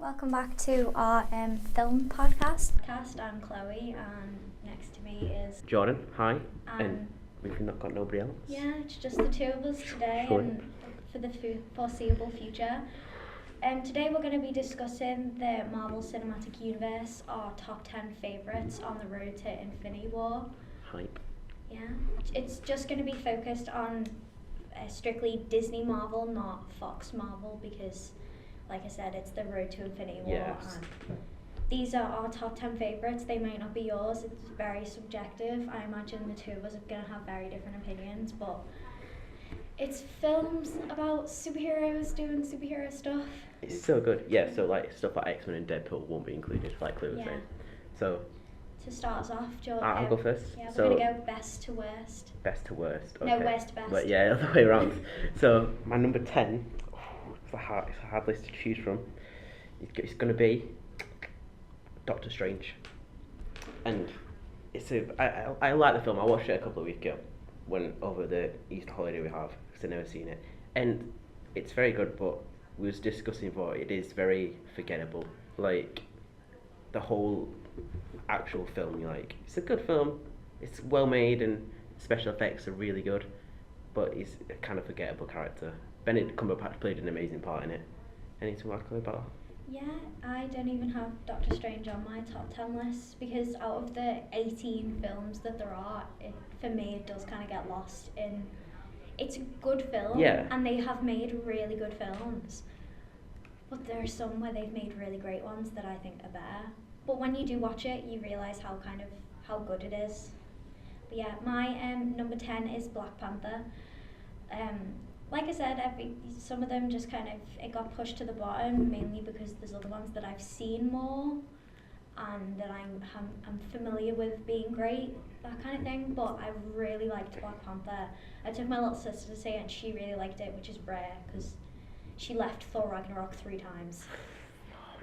Welcome back to our film podcast. I'm Chloe, and next to me is Jordan. Hi. And we've not got nobody else. Yeah, it's just the two of us today, Sure. and for the foreseeable future. Today we're going to be discussing the Marvel Cinematic Universe, our top 10 favourites on the road to Infinity War. Hype. Yeah, it's just going to be focused on strictly Disney Marvel, not Fox Marvel, because like I said, it's the road to Infinity War. Yes. And these are our top 10 favourites. They might not be yours. It's very subjective. I imagine the two of us are going to have very different opinions, but it's films about superheroes doing superhero stuff. It's so good. Yeah, so like stuff like X-Men and Deadpool won't be included, like Chloe was saying. So to start us off, Jordan. I'll go first. Yeah, so, we're going to go best to worst. Best to worst. Okay. No, worst to best. But yeah, the other way around. So my number 10, it's a hard list to choose from. It's going to be Doctor Strange. And I like the film. I watched it a couple of weeks ago when over the Easter holiday we have, because I've never seen it. And it's very good, but we was discussing before, it is very forgettable. Like, the whole actual film, it's a good film, it's well made and special effects are really good, but he's a kind of forgettable character. Benedict Cumberbatch played an amazing part in it. Anything to add about that? Yeah, I don't even have Doctor Strange on my top 10 list, because out of the 18 films that there are, for me it does kind of get lost in... It's a good film, yeah, and they have made really good films, but there are some where they've made really great ones that I think are better. But when you do watch it, you realise how good it is. But yeah, my number 10 is Black Panther. Like I said, some of them just it got pushed to the bottom, mainly because there's other ones that I've seen more and that I'm familiar with being great, that kind of thing. But I really liked Black Panther. I took my little sister to see it and she really liked it, which is rare because she left Thor Ragnarok 3 times.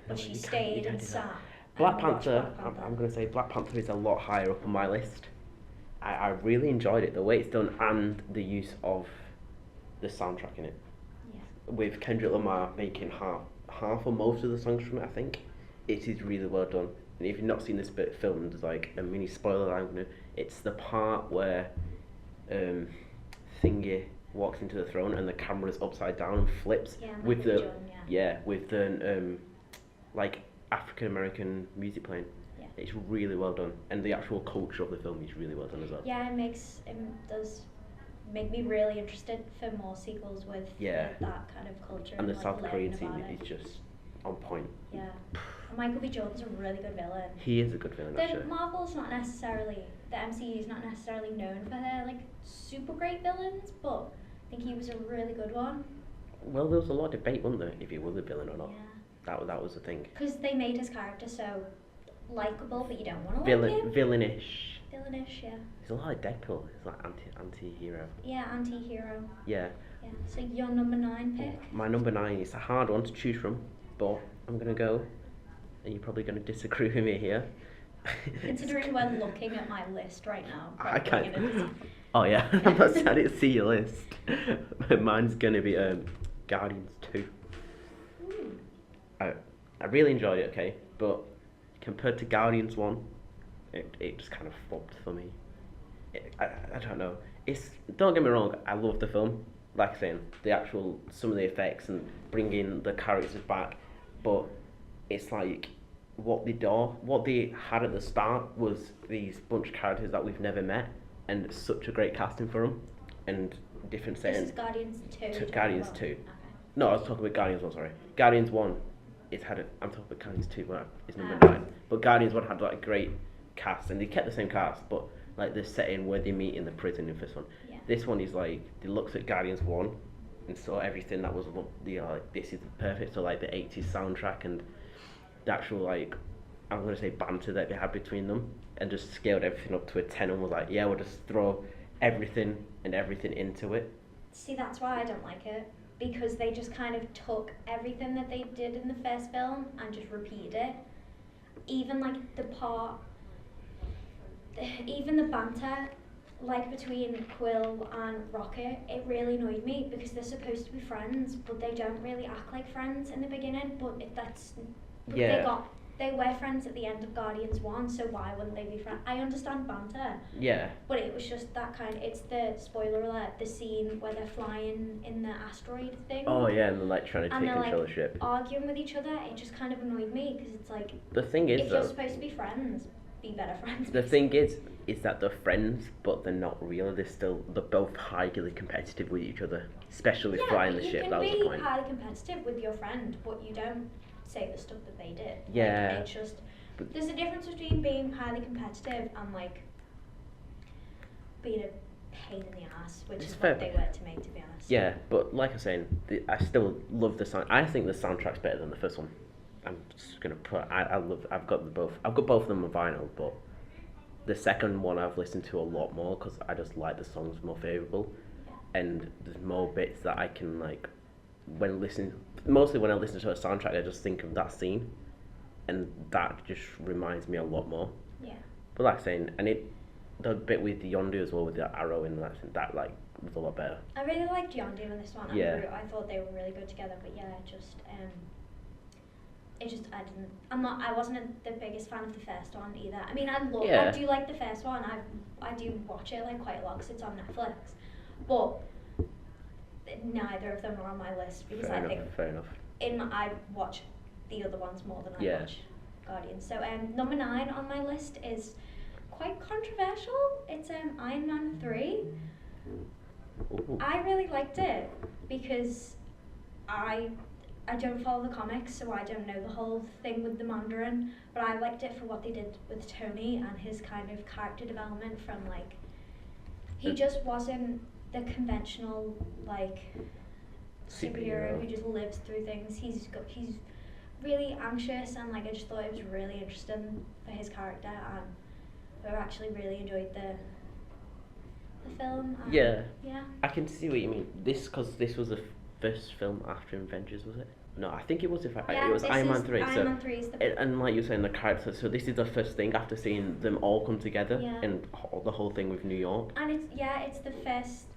But she stayed and sat. Black Panther, I'm going to say Black Panther is a lot higher up on my list. I really enjoyed it, the way it's done and the use of the soundtrack in it. Yeah. With Kendrick Lamar making half or most of the songs from it, I think. It is really well done. And if you've not seen this bit filmed, there's like a mini spoiler I'm gonna. It's the part where Thingy walks into the throne and the camera's upside down and flips with the like African American music playing. Yeah. It's really well done, and the actual culture of the film is really well done as well. Yeah, it does make me really interested for more sequels with that kind of culture. And the South Korean scene is just on point. Yeah. And Michael B. Jordan's a really good villain. He is a good villain, actually. Marvel's not necessarily, the MCU is not necessarily known for their super great villains, but I think he was a really good one. Well, there was a lot of debate, wasn't there, if he was a villain or not. Yeah. That was the thing. Because they made his character so likeable, but you don't want to like him. Villainish, yeah. He's a lot like Deadpool. He's like anti-hero. Yeah, anti-hero. Yeah. Yeah. So your number 9 pick? My number 9 is a hard one to choose from, but I'm going to go, and you're probably going to disagree with me here. Considering we're looking at my list right now. I can't. Oh yeah, I'm not sad to see your list. Mine's going to be Guardians 2. I really enjoyed it, okay, but compared to Guardians 1, it just kind of flopped for me. I don't know. Don't get me wrong, I love the film. Like I saying, some of the effects and bringing the characters back, but it's like what they had at the start was these bunch of characters that we've never met, and such a great casting for them, and different settings. This is Guardians 2. Guardians 2. Okay. No, I was talking about Guardians 1. Sorry, Guardians 1. I'm talking about Guardians 2, where it's number 9. But Guardians 1 had like a great cast, and they kept the same cast, but like the setting where they meet in the prison in the first one. Yeah. This one is like, they looked at Guardians 1 and saw everything that was this is perfect. So like the 80s soundtrack and the actual I'm going to say banter that they had between them, and just scaled everything up to a 10 and was like, yeah, we'll just throw everything into it. See, that's why I don't like it. Because they just kind of took everything that they did in the first film and just repeated it. Even the banter, between Quill and Rocket, it really annoyed me because they're supposed to be friends, but they don't really act like friends in the beginning. But But Yeah. they were friends at the end of Guardians 1, so why wouldn't they be friends? I understand banter, Yeah. but it was just that kind. It's the spoiler alert. The scene where they're flying in the asteroid thing. Oh yeah, and they're like trying to and take they're control like of the ship. arguing with each other. It just kind of annoyed me because it's like, The thing is if though, you're supposed to be friends, be better friends. the thing is that they're friends, but they're not real. They're both highly competitive with each other, especially yeah, flying but the ship. You That can was the be point. highly competitive with your friend, but you don't say the stuff that they did. Yeah. Like, it's just there's a difference between being highly competitive and like being a pain in the ass, which It's is fair. what they were to me, to be honest. Yeah, but like I was saying, I still love the sound. I think the soundtrack's better than the first one. I'm just gonna put. I love. I've got them both. I've got both of them on vinyl, but the second one I've listened to a lot more because I just like the songs more favourable, and there's more bits that I can like when listen. Mostly when I listen to a soundtrack, I just think of that scene, and that just reminds me a lot more. Yeah. But like saying, and the bit with the Yondu as well with the arrow in that like was a lot better. I really liked Yondu in this one. Yeah. I thought they were really good together, but yeah, I wasn't the biggest fan of the first one either. I mean, I do like the first one. I do watch it like quite a lot because it's on Netflix, but neither of them are on my list because Fair enough. I watch the other ones more than I watch Guardians. So number 9 on my list is quite controversial. It's Iron Man 3. Ooh. I really liked it because I don't follow the comics, so I don't know the whole thing with the Mandarin, but I liked it for what they did with Tony and his kind of character development from like, he just wasn't the conventional like superhero who just lives through things. He's really anxious, and like I just thought it was really interesting for his character, and I actually really enjoyed the film. Yeah. Yeah. I can see what you mean. This was the first film after Avengers, was it? No, I think it was. It was Iron Man 3. Iron Man 3 is the and like you're saying, the character. So this is the first thing after seeing them all come together, and the whole thing with New York. And it's the first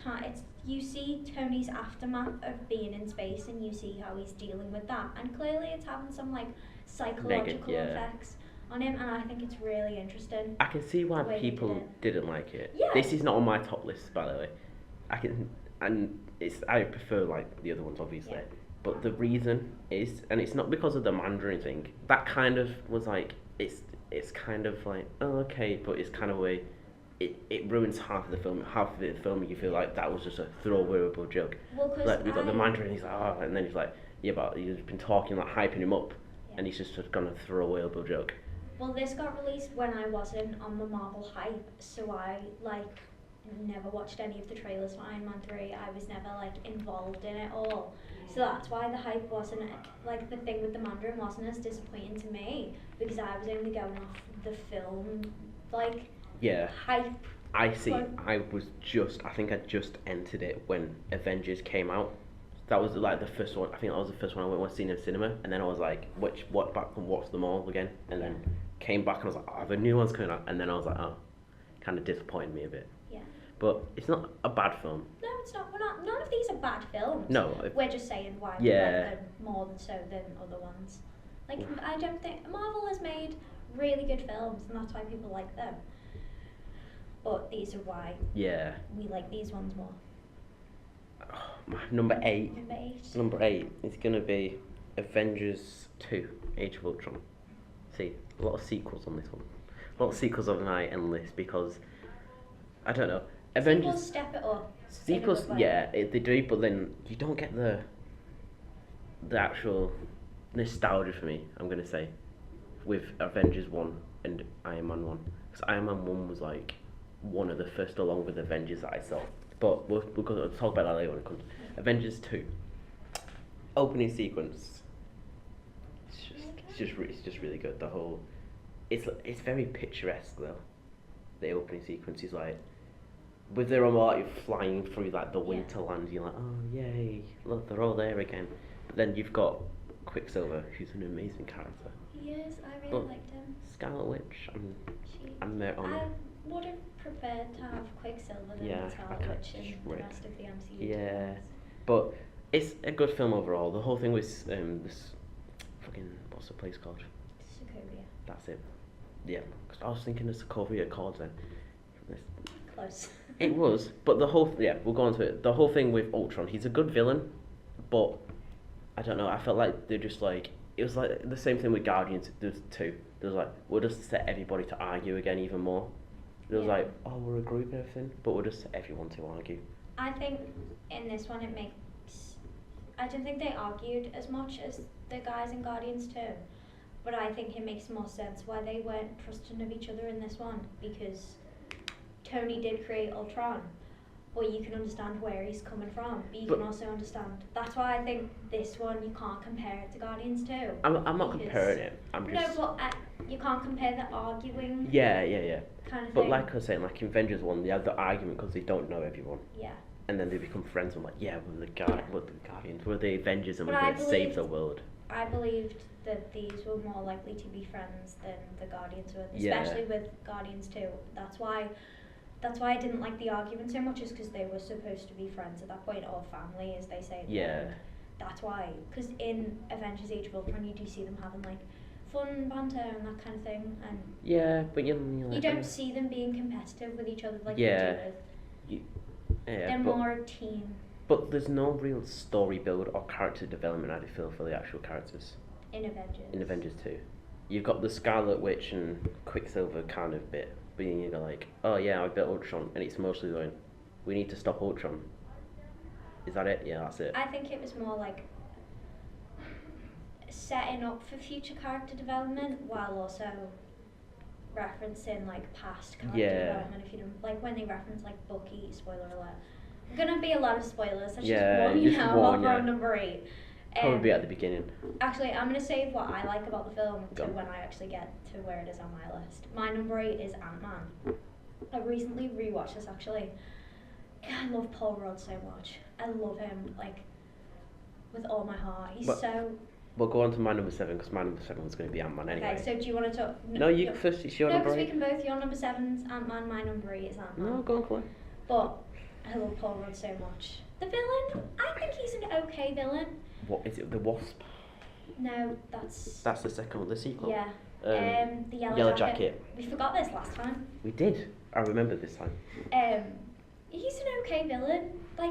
time you see Tony's aftermath of being in space, and you see how he's dealing with that, and clearly it's having some like psychological effects on him, and I think it's really interesting. I can see why people didn't like it. Yeah. This is not on my top list, by the way. I prefer like the other ones, obviously. Yeah. But the reason is, and it's not because of the Mandarin thing. That kind of was like it's kind of like okay, but it's kind of way. It ruins half of the film. Half of the film, you feel like that was just a throwawayable joke. Well, like we've got the Mandarin, he's like, oh, and then he's like, yeah, but you've been talking, like hyping him up, and he's just gonna throw a throwawayable joke. Well, this got released when I wasn't on the Marvel hype, so I like never watched any of the trailers for Iron Man 3. I was never like involved in it all, so that's why the hype wasn't like the thing with the Mandarin wasn't as disappointing to me because I was only going off the film like. Yeah. Hype. I see. I think I just entered it when Avengers came out. That was like the first one. I think that was the first one I went see in the cinema, and then I was like, watch back and watch them all again, and then came back and I was like, oh, the new one's coming out, and then I was like, oh, kind of disappointed me a bit. Yeah. But it's not a bad film. No, it's not. None of these are bad films. No. We're just saying why we like them more than other ones. Like I don't think Marvel has made really good films, and that's why people like them. But these are why we like these ones more. Number 8. Number 8. Number 8 is going to be Avengers 2, Age of Ultron. See, a lot of sequels on this one. A lot of sequels on my end list because, I don't know. Avengers... Sequels step it up. Sequels, they do, but then you don't get the actual nostalgia for me, I'm going to say, with Avengers 1 and Iron Man 1. Because Iron Man 1 was like one of the first along with Avengers that I saw. But we'll talk about that later when it comes. Avengers 2. Opening sequence. It's just really good. The whole, it's very picturesque though. The opening sequence is like, with their like flying through like the winterland. You're like, oh yay, look, they're all there again. But then you've got Quicksilver, who's an amazing character. He is. I really liked him. Scarlet Witch. I'm there on. I would have preferred to have Quicksilver than Scarlet Witch in the rest of the MCU. Yeah, but it's a good film overall. The whole thing was fucking, what's the place called? Sokovia. That's it. Yeah, 'cause I was thinking of Sokovia Accords then. Close. It was, but the whole, we'll go on to it. The whole thing with Ultron, he's a good villain, but I don't know, I felt like they're just like, it was like the same thing with Guardians, there's two. There's like, we'll just set everybody to argue again even more. It was like, oh, we're a group and everything, but we'll just set everyone to argue. I think in this one it makes, I don't think they argued as much as the guys in Guardians 2, but I think it makes more sense why they weren't trusting of each other in this one, because Tony did create Ultron, but you can understand where he's coming from, but you can also understand, that's why I think this one you can't compare it to Guardians 2. I'm not comparing it, I'm just... No, but you can't compare the arguing Yeah. kind of But thing. like I was saying, like in Avengers 1, they have the argument because they don't know everyone. Yeah. And then they become friends and like, we're the Guardians, we're the Avengers and But we're I going to save the world. I believed that these were more likely to be friends than the Guardians were, Yeah. especially with Guardians 2. That's why I didn't like the argument so much, is because they were supposed to be friends at that point, or family as they say. That's why, because in Avengers Age of Ultron you do see them having like fun banter and that kind of thing, and but you're like, you don't see them being competitive with each other like Yeah. they do with. They're but, more a team but there's no real story build or character development, I feel, for the actual characters in Avengers. in Avengers 2. You've got the Scarlet Witch and Quicksilver kind of bit, being you're like, oh yeah, I built Ultron, and it's mostly going, we need to stop Ultron. Is that it? Yeah, that's it. I think it was more like setting up for future character development while also referencing like past character development. If you don't, like when they reference like Bucky, spoiler alert. Gonna be a lot of spoilers. Let's just warn you now while we're on number 8. Probably at the beginning. Actually, I'm gonna save what I like about the film to when I actually get to where it is on my list. My number 8 is Ant-Man. I recently rewatched this actually. I love Paul Rudd so much. I love him like with all my heart. He's so. We'll go on to my number 7 because my number 7 is going to be Ant-Man anyway. Okay, so do you want to talk? No, you first. It's your number 8. No, because we can both. Your number 7's Ant-Man. My number 8 is Ant-Man. No, go on. But I love Paul Rudd so much. The villain, I think he's an okay villain. What is it? The Wasp? No, that's. That's the second one. The sequel. Yeah. The Yellow Jacket. We forgot this last time. We did. I remember this time. He's an okay villain. Like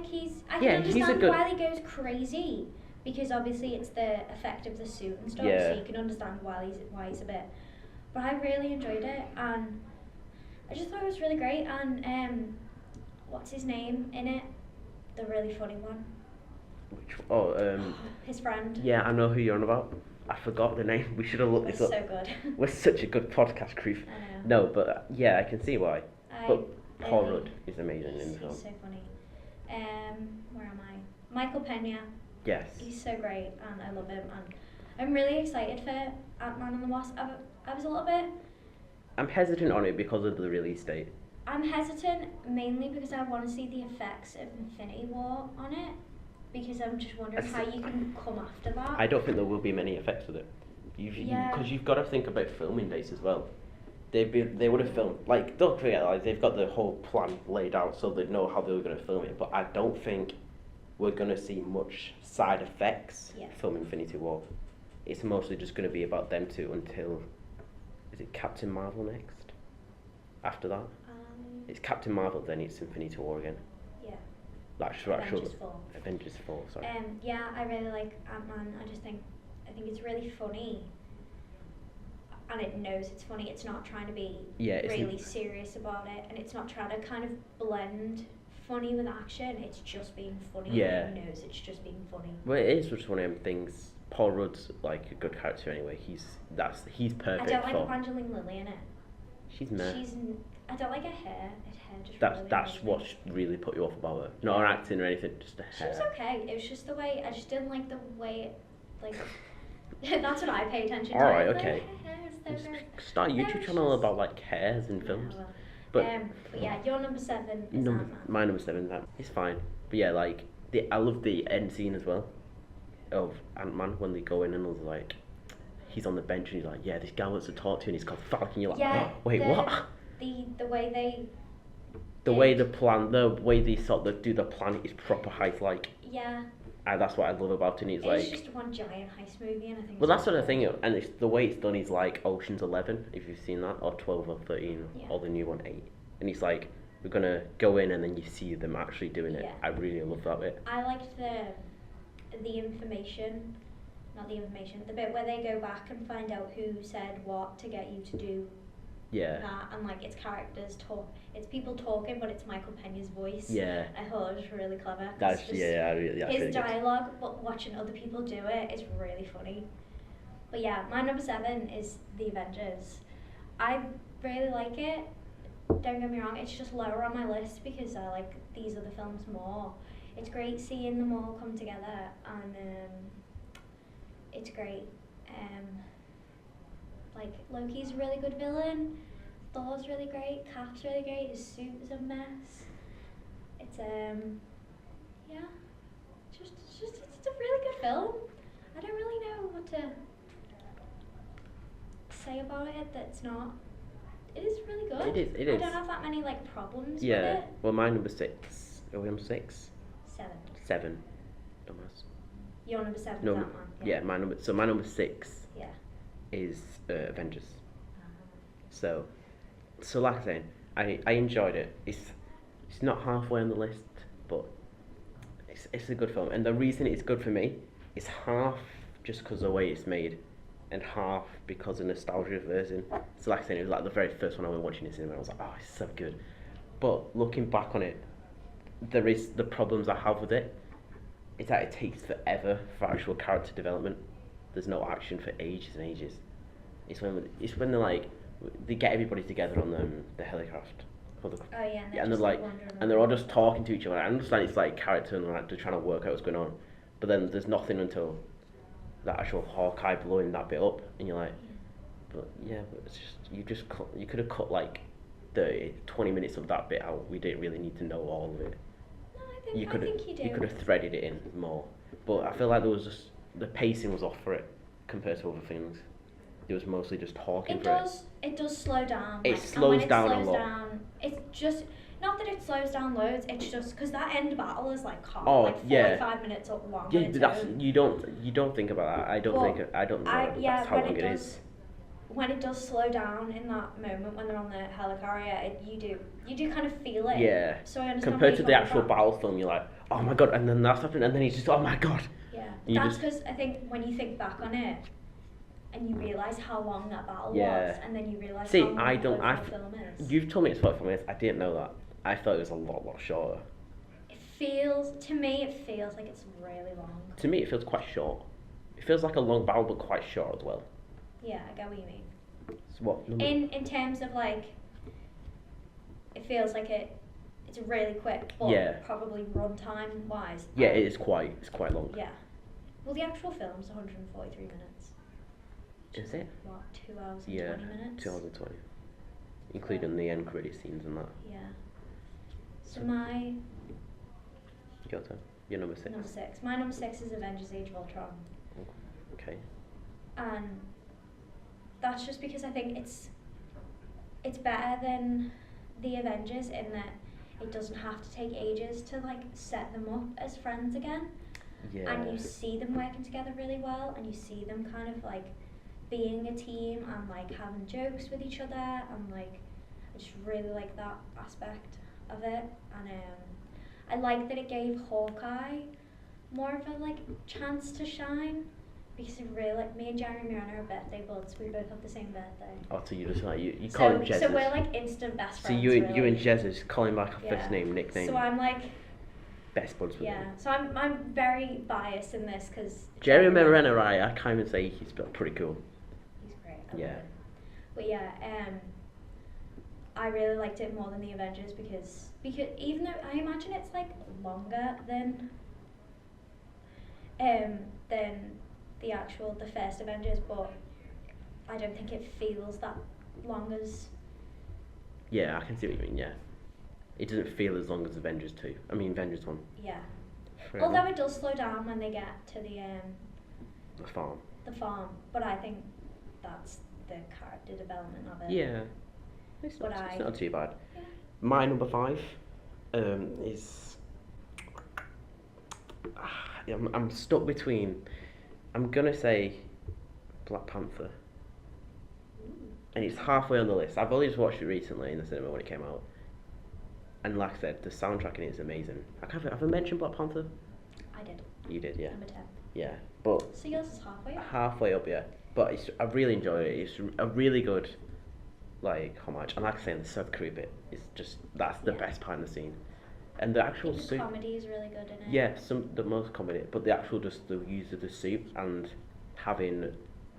I can he's understand why he goes crazy, because obviously it's the effect of the suit and stuff. Yeah. So you can understand why he's a bit. But I really enjoyed it, and I just thought it was really great. And what's his name in it? The really funny one. Which? Oh, his friend. Yeah, I know who you're on about. I forgot the name. We should have looked this up. So good. We're such a good podcast crew. I know. No, but I can see why. But Paul Rudd is amazing in the film. He's so funny. Where am I? Michael Pena. Yes. He's so great, and I love him. And I'm really excited for Ant-Man and the Wasp. I was a little bit. I'm hesitant on it because of the release date. I'm hesitant mainly because I want to see the effects of Infinity War on it, because I'm just wondering how you can come after that. I don't think there will be many effects with it. Because you've got to think about filming dates as well. They would have filmed, like, don't forget, like, they've got the whole plan laid out so they know how they were going to film it, but I don't think we're going to see much side effects from Infinity War. It's mostly just going to be about them two until, is it Captain Marvel next? After that? It's Captain Marvel, then it's Infinity War again. Yeah. Avengers 4, sorry. Yeah, I really like Ant-Man. I think it's really funny. And it knows it's funny. It's not trying to be really serious about it, and it's not trying to kind of blend funny with action. It's just being funny. Yeah. And it knows it's just being funny. Well, it is just one of them things. Paul Rudd's like a good character anyway. He's perfect. I don't like Evangeline Lilly in it. She's mad. I don't like her hair. Her hair just. That's what really put you off about her. Not her acting or anything, just the hair. She was okay. It was just the way. I just didn't like the way that's what I pay attention to. Alright, okay. Start a No, YouTube channel about like hairs in films. But yeah, your number 7 is Ant-Man. My number 7 is it's fine. But yeah, like I love the end scene as well of Ant-Man when they go in and it's like he's on the bench and he's like, yeah, this guy wants to talk to you and he's called Falcon. You're like, oh, wait, what? The way they. The way they sort of do the plan is proper hype like. Yeah. That's what I love about it. It's It's just one giant heist movie, and I think. Well, that's sort of thing, and it's the way it's done is like Ocean's 11, if you've seen that, or 12 or 13, Yeah. or the new one 8, and it's like we're gonna go in and then you see them actually doing it. Yeah. I really love that bit. I liked the information, not the information, the bit where they go back and find out who said what to get you to do Yeah. that, and like it's characters talk, it's people talking, but it's Michael Peña's voice. Yeah. I thought it was really clever. 'Cause That's just that's his really good. dialogue, but watching other people do it is really funny. But yeah, my number 7 is The Avengers. I really like it. Don't get me wrong, it's just lower on my list because I like these other films more. It's great seeing them all come together, and it's great. Like Loki's a really good villain. Thor's really great. Cap's really great. His suit is a mess. It's yeah, it's a really good film. I don't really know what to say about it that's not. It is really good. It is. I don't have that many like problems with Yeah. it. Well, my number 6. Are we on 6? 7. 7. Dumbass. Your number 7 No. is that one. Yeah. My number. So my number 6 Yeah. is Avengers. So like I said, I enjoyed it. It's not halfway on the list, but it's a good film. And the reason it's good for me is half just because of the way it's made, and half because of nostalgia version. So like I said, it was like the very first one I went watching in the cinema. I was like, oh, it's so good. But looking back on it, there is the problems I have with it. It's that it takes forever for actual character development. There's no action for ages and ages. It's when they're like they get everybody together on the helicraft. Or the, Oh yeah, and they're like, and they're all just talking to each other. I understand it's like character and like they're trying to work out what's going on, but then there's nothing until that actual Hawkeye blowing that bit up, and you're like, but it's just you could have cut like 20 minutes of that bit out. We didn't really need to know all of it. No, I think you do. You could have threaded it in more, but I feel like there was just the pacing was off for it compared to other things. It was mostly just talking. It does slow down. It slows down a lot. It's just not that it slows down loads. It's just because that end battle is like 45 minutes up long. Yeah, that's you don't think about that. I don't know that's how long it is. When it does slow down in that moment when they're on the helicarrier, you do kind of feel it. Yeah. So I understand. Compared to the actual battle film, you're like, oh my god, and then that's happened, and then he's just, oh my god. Yeah, that's because I think when you think back on it, and you realise how long that battle was, and then you realise how long the film is. You've told me it's 45 minutes. I didn't know that. I thought it was a lot shorter. To me, it feels like it's really long. To me, it feels quite short. It feels like a long battle, but quite short as well. Yeah, I get what you mean. So what number? In terms of like, it feels like it's really quick, but probably runtime wise. Yeah, it's quite long. Yeah. Well, the actual film's 143 minutes. Is it? What, 2 hours and 20 minutes? 2 hours and 20. Including the end credit scenes and that. Yeah. So my... Your turn. Your number 6. Number 6. My number 6 is Avengers Age of Ultron. Okay. And that's just because I think it's better than the Avengers in that it doesn't have to take ages to like set them up as friends again. Yeah. And you see them working together really well, and you see them kind of like being a team and like having jokes with each other, and like I just really like that aspect of it. And I like that it gave Hawkeye more of a like chance to shine, because it really, like, me and Jeremy Renner are birthday buds. We both have the same birthday. Oh, so you just like you call him Jesus. So we're like instant best friends. So you and Jesus call him like a first name, nickname. So I'm like best buds with him. So I'm very biased in this because Jeremy Renner, I can't even say he's pretty cool. He's great. I love him. But yeah, I really liked it more than the Avengers because even though I imagine it's like longer than the first Avengers, but I don't think it feels that long as. Yeah, I can see what you mean. Yeah, it doesn't feel as long as Avengers 2. I mean Avengers 1. Yeah. Although it does slow down when they get to the farm. The farm, but I think that's the character development of it. Yeah. It's not too bad. Yeah. My number 5 is I'm stuck between. I'm gonna say Black Panther, and it's halfway on the list. I've only just watched it recently in the cinema when it came out, and like I said, the soundtrack in it is amazing. Have I mentioned Black Panther? I did. You did, yeah. Number 10. Yeah, but So yours is halfway up? halfway up, yeah. But I really enjoy it. It's a really good, like, homage. And like I say, the South Korea bit is just that's the best part of the scene. And the actual The soup. comedy is really good in it. Yeah, the most comedy, but the actual just the use of the soup and having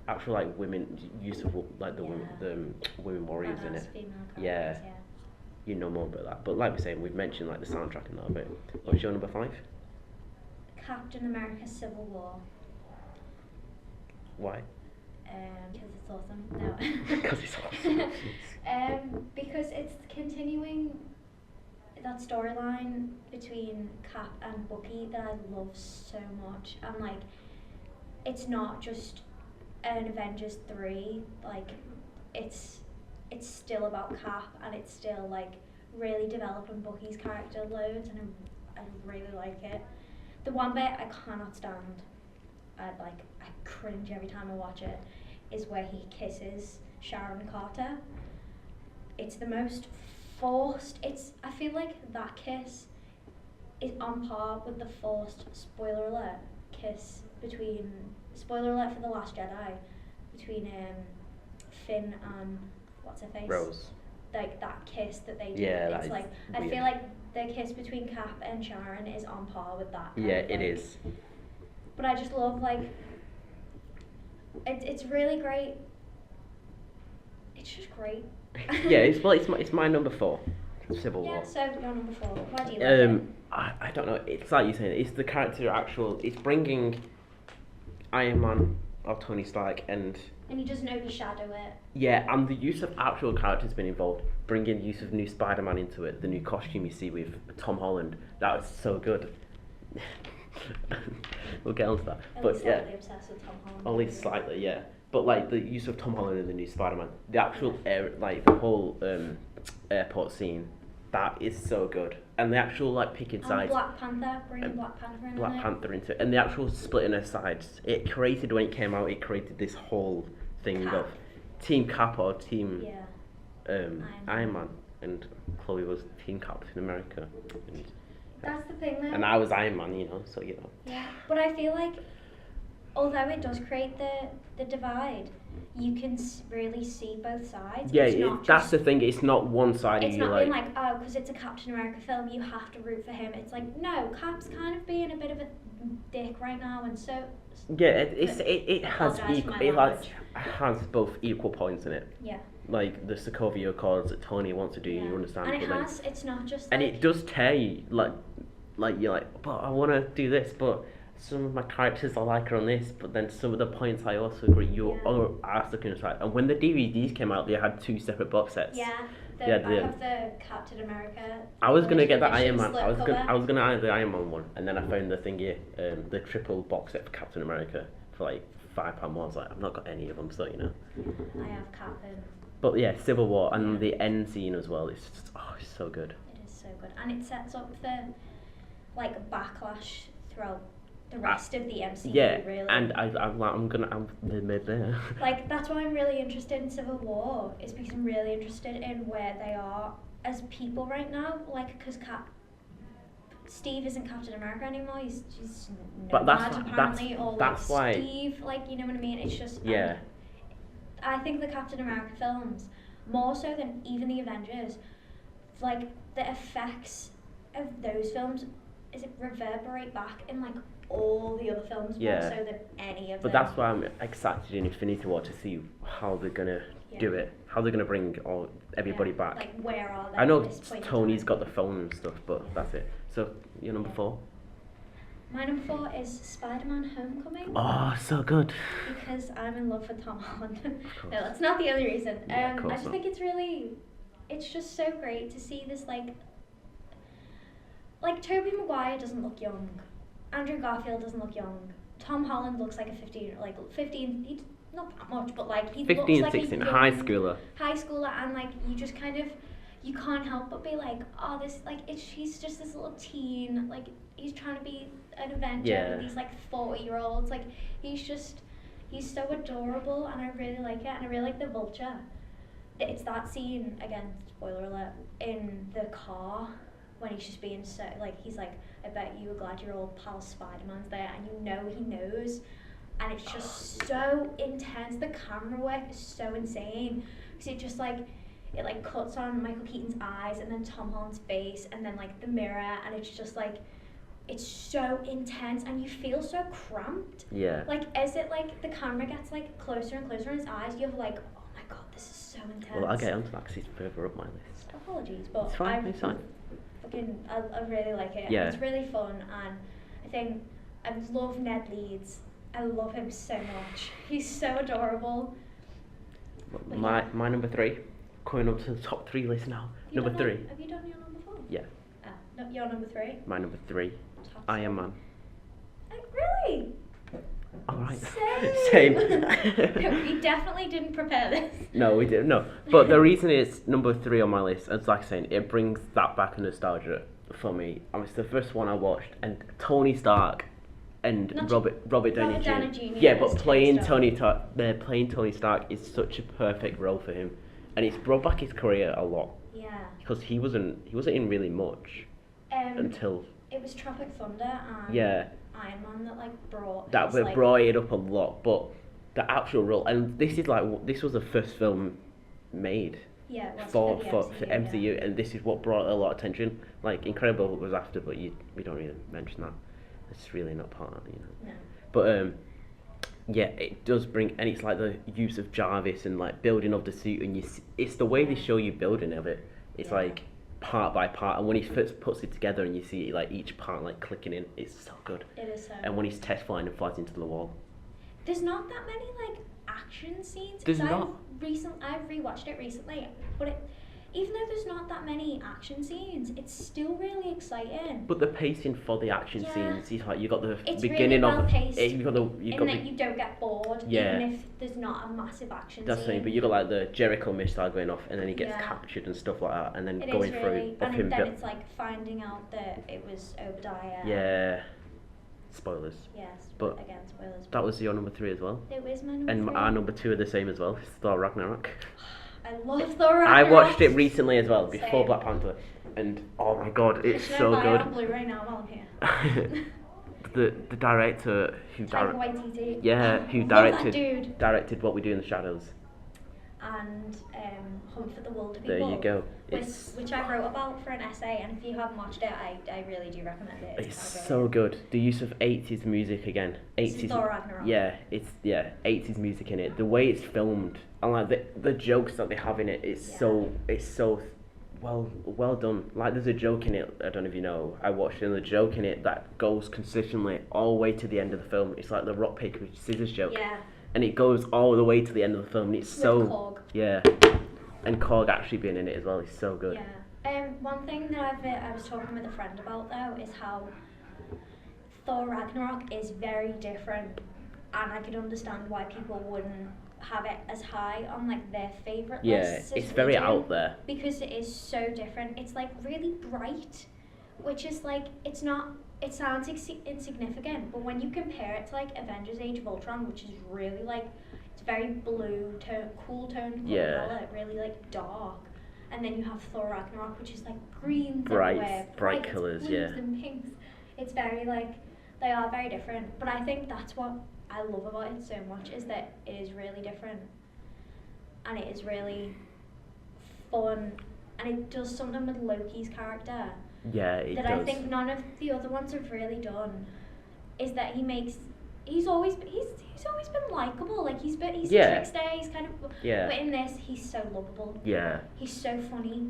actual like women use of like the women warriors in it. Female Yeah. characters, yeah. You know more about that. But like we're saying, we've mentioned like the soundtrack and that bit. What's your number 5? Captain America Civil War. Why? Because it's awesome. No. Because it's awesome. Because it's continuing that storyline between Cap and Bucky that I love so much. And like, it's not just an Avengers 3. Like, it's still about Cap, and it's still like really developing Bucky's character loads, and I really like it. The one bit I cannot stand, I cringe every time I watch it, is where he kisses Sharon Carter. It's the most forced. I feel like that kiss is on par with the forced, spoiler alert, kiss between, spoiler alert for The Last Jedi, between Finn and what's her face? Rose. Like that kiss that they do. Yeah, it's like weird. I feel like the kiss between Cap and Sharon is on par with that. Yeah, it is. But I just love like it's really great. It's just great. Yeah, it's my number 4, Civil War. Yeah, so your number 4. Why do you like it? I don't know. It's like you saying. It's the character actual. It's bringing Iron Man or Tony Stark and he doesn't overshadow it. yeah, and the use of actual characters been involved. Bringing use of new Spider-Man into it. The new costume you see with Tom Holland. That was so good. We'll get onto that. At But least yeah, slightly obsessed with Tom Holland. only slightly, yeah. But like the use of Tom Holland in the new Spider-Man, the actual the whole airport scene, that is so good. And the actual like picking sides. Black Panther, bringing Black Panther in. Black Panther into it, and the actual splitting her sides. It created when it came out. It created this whole thing Cap. of Team Cap or Team Yeah. Iron Man, and Chloe was Team Captain America. And, That's the thing though. and I was Iron Man, you know. So you know. Yeah, but I feel like although it does create the divide, you can really see both sides. Yeah, it's not that's just, the thing. It's not one side it's of you not like. being like, oh, because it's a Captain America film, you have to root for him. It's like, no, Cap's kind of being a bit of a dick right now, and so. Yeah, it has apologise for equal. my It language. has both equal points in it. Yeah. Like the Sokovia Accords that Tony wants to do, Yeah. you understand. And it but then- has. It's not just. and like, it does tear you, like you're like, but I want to do this, but some of my characters I like are on this, but then some of the points I also agree you are stuck in the side. And when the DVDs came out, they had 2 separate box sets. Yeah. I Yeah, have the Captain America. I was gonna get the limited Iron Man. edition I was slipcover. gonna have the Iron Man one, and then I found the thingy, the triple box set for Captain America for like £5 more. I was like, I've not got any of them, so you know. I have Cap in. But yeah, Civil War and the end scene as well. It's just it's so good. It is so good, and it sets up the like backlash throughout the rest of the MCU. Yeah, really. and I'm there. Like that's why I'm really interested in Civil War, is because I'm really interested in where they are as people right now. Like, because Steve isn't Captain America anymore. He's But nomad that's apparently, or that's like why. Steve, like you know what I mean. It's just Yeah. I think the Captain America films, more so than even the Avengers, like the effects of those films is it reverberate back in like all the other films more so than any of But them. that's why I'm excited in Infinity War to see how they're gonna do it, how they're gonna bring everybody back. Like where are they? I know at this point in Tony's time? got the phone and stuff, but that's it. So your number 4? My number 4 is Spider-Man: Homecoming. Oh, so good. Because I'm in love with Tom Holland. course. No, that's not the only reason. Yeah, of I course just not. think it's just so great to see this like Tobey Maguire doesn't look young. Andrew Garfield doesn't look young. Tom Holland looks like a 15, he's not that much, but like he 15, looks like 16, a high young schooler. high schooler, and like you just kind of, you can't help but be like, oh, this, like, he's just this little teen, like, he's trying to be an Avenger with these, like, 40-year-olds, like, he's so adorable, and I really like it, and I really like the Vulture. It's that scene, again, spoiler alert, in the car, when he's just being so, like, he's like, I bet you were glad your old pal Spider-Man's there, and you know he knows, and it's just so intense. The camera work is so insane, because it just, like, it, like, cuts on Michael Keaton's eyes, and then Tom Holland's face, and then, like, the mirror, and it's just, like, it's so intense, and you feel so cramped. Yeah. Like, as it, like, the camera gets, like, closer and closer in his eyes, you're like, oh my god, this is so intense. Well, I'll get onto that because it's further up my list. Apologies, but It's fine, it's fine. I really like it. Yeah. It's really fun, and I think I love Ned Leeds. I love him so much. He's so adorable. My number 3, coming up to the top 3 list now. Number 3. Have you done your number 4? Yeah. No, your number 3? My number 3, Iron Man. Really? Alright. Same. Same. No, we definitely didn't prepare this. No, we didn't. No, but the reason it's number 3 on my list, as like saying, it brings that back nostalgia for me. I mean, it's the first one I watched, and Tony Stark and Robert Downey Jr. Yeah, but playing Tony Stark is such a perfect role for him, and it's brought back his career a lot. Yeah. Because he wasn't in really much until. It was Tropic Thunder and Iron Man that like brought. That his, like, brought it up a lot, but the actual role, and this was the first film made. Yeah, it was for the MCU, and this is what brought a lot of attention. Like Incredible was after, but we don't really mention that. It's really not part of it, you know. No. But yeah, it does bring, and it's like the use of Jarvis and like building of the suit, and it's the way they show you building of it. It's like part by part, and when he first puts it together, and you see like each part like clicking in, it's so good. It is so. And when he's test flying and flies into the wall. There's not that many like action scenes. There's not. I've rewatched it recently, but even though there's not that many action scenes, it's still really exciting. But the pacing for the action scenes, is like you got the it's beginning really well of paced, you got that you don't get bored, even if there's not a massive action That's scene. funny, but you got like the Jericho missile going off, and then he gets captured and stuff like that, and then going through. And then it's like finding out that it was Obadiah. Yeah. Spoilers. Yes, but again, spoilers. That was your number 3 as well. It was my number 3. And our number 2 are the same as well. It's Thor Ragnarok. I love Thor Ragnarok. I watched it recently as well, before Black Panther, and oh my god, it's so good. I should buy it on Blu-ray now while I'm here. the director who directed What We Do in the Shadows. And Hunt for the Wilder People. There you go. Which I wrote about for an essay, and if you haven't watched it, I really do recommend it. It's so good. The use of 80s music again. 80s. Thor Ragnarok. Yeah, 80s music in it. The way it's filmed, and like the jokes that they have in it, it's so well done. Like there's a joke in it, I don't know if you know, I watched it, and the joke in it that goes consistently all the way to the end of the film. It's like the rock paper scissors joke. Yeah. And it goes all the way to the end of the film, and it's With so Korg. Yeah. And Korg actually being in it as well is so good. Yeah. One thing that I was talking with a friend about though is how Thor Ragnarok is very different, and I could understand why people wouldn't have it as high on like their favourite lists. Yeah, it's very out there. Because it is so different. It's like really bright, which is like it sounds insignificant, but when you compare it to like Avengers Age of Ultron, which is really like, it's very blue, cool tone colour, really like dark. And then you have Thor Ragnarok, which is like greens everywhere, bright colours, blues and pinks. It's very like, they are very different. But I think that's what I love about it so much, is that it is really different. And it is really fun. And it does something with Loki's character. Yeah, it that does. I think none of the other ones have really done, is that he's always been likable. Like he's a trickster. He's kind of. Yeah. But in this, he's so lovable. Yeah. He's so funny,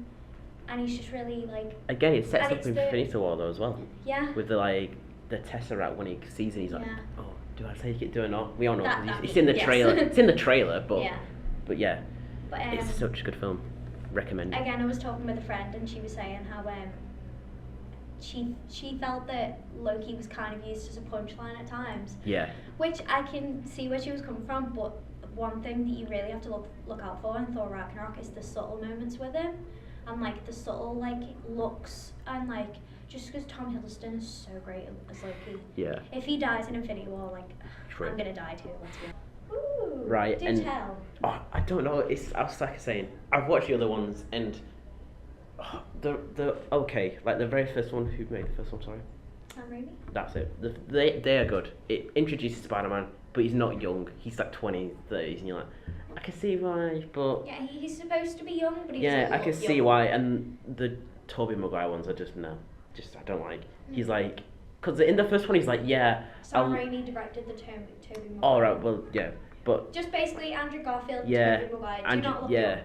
and he's just really like. Again, it sets up Infinity War though as well. Yeah. With the Tesseract, when he sees it, he's like, oh, do I take it? Do I not? We all know it's in the trailer. It's in the trailer, but yeah. But it's such a good film. Recommend it. Again, I was talking with a friend, and she was saying how she felt that Loki was kind of used as a punchline at times. Yeah. Which I can see where she was coming from, but one thing that you really have to look out for in Thor Ragnarok is the subtle moments with him. and like the subtle like looks, and like just because Tom Hiddleston is so great as Loki. Yeah. If he dies in Infinity War, like True. I'm gonna die too. Let's be honest. Ooh, Right, do and tell. oh, I don't know. It's I was like saying, I've watched the other ones and the okay, like the very first one. Who made the first one? Sorry. Sam Raimi? That's it. They are good. It introduces Spider-Man, but he's not young. He's like 20s, 30s, and you're like, I can see why, but Yeah, he's supposed to be young, but he's yeah, not I can young. see why. And the Tobey Maguire ones are just I don't like. He's like, because in the first one he's like, yeah. Sam Raimi directed the Tobey Maguire. All right, well, yeah, but Just basically Andrew Garfield, yeah, Tobey Maguire. Do Andrew, not look yeah, young.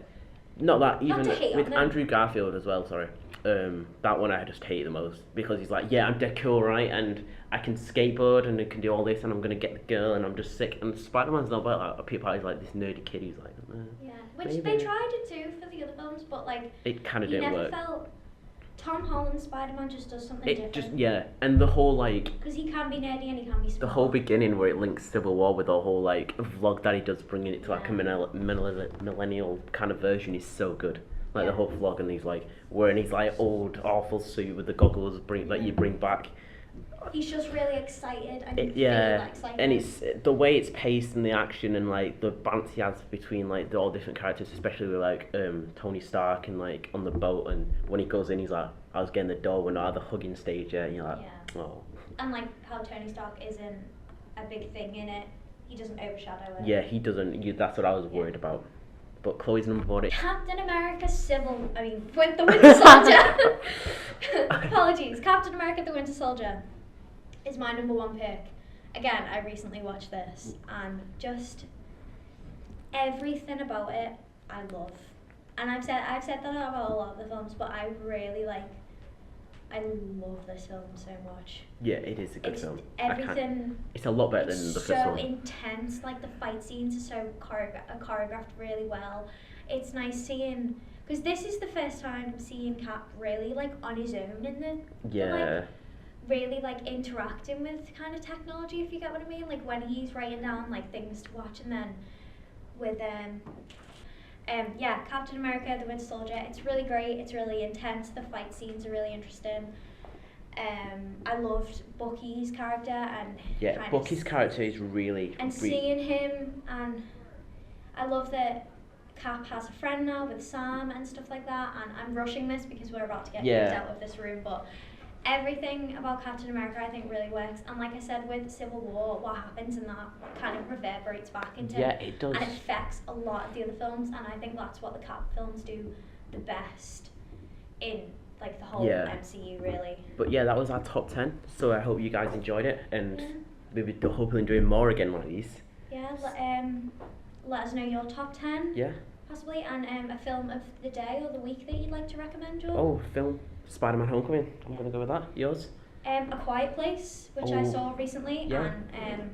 not that Not even to hate with on them. Andrew Garfield as well. Sorry, that one I just hate the most because he's like, yeah, I'm dead cool, right, and I can skateboard and I can do all this, and I'm gonna get the girl, and I'm just sick. And Spider-Man's not about that. People are like this nerdy kid who's like, Yeah, which maybe. they tried to do for the other films, but like It kind of you didn't never work. felt Tom Holland's Spider-Man just does something It different. just yeah, and the whole like Because he can be nerdy and he can be smart. the whole beginning where it links Civil War with the whole like vlog that he does, bringing it to like a Yeah. millennial kind of version is so good. Like Yeah. the whole vlog, and he's like wearing his like old awful suit with the goggles you bring back. He's just really excited and you feel Yeah, that excitement. and it's the way it's paced and the action and like the balance he has between like the all different characters, especially with like Tony Stark and like on the boat, and when he goes in he's like, I was getting the door, we're not at the hugging stage yet, and you're like, Yeah. oh. And like how Tony Stark isn't a big thing in it, he doesn't overshadow it. Yeah, he doesn't. That's what I was worried about. But Chloe's number 1. Captain America with the Winter Soldier. Apologies. Captain America the Winter Soldier is my number 1 pick. Again, I recently watched this and just everything about it I love. And I've said that about a lot of the films, but I love this film so much. Yeah, it is a good film. Everything. It's a lot better than the first one. So intense. Like the fight scenes are so choreographed really well. It's nice seeing, because this is the first time seeing Cap really like on his own in the like, really like interacting with kind of technology, if you get what I mean. Like when he's writing down like things to watch, and then with Captain America the Winter Soldier, it's really great, it's really intense, the fight scenes are really interesting. I loved Bucky's character, and yeah, Bucky's character is really seeing him, and I love that Cap has a friend now with Sam and stuff like that. And I'm rushing this because we're about to get moved out of this room, but everything about Captain America I think really works. And like I said, with Civil War, what happens in that kind of reverberates back into it does, and affects a lot of the other films, and I think that's what the Cap films do the best in like the whole MCU really. But yeah, that was our top 10, so I hope you guys enjoyed it, and we'll be hopefully doing more again one of these. Yeah, let us know your top 10 possibly, and a film of the day or the week that you'd like to recommend, Jordan. Oh, film Spider-Man Homecoming. I'm going to go with that. Yours? A Quiet Place, which I saw recently, and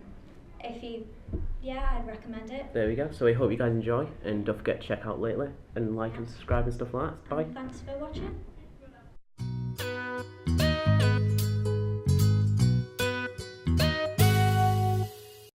I'd recommend it. There we go. So I hope you guys enjoy, and don't forget to check out lately and like and subscribe and stuff like that. Bye. Thanks for watching.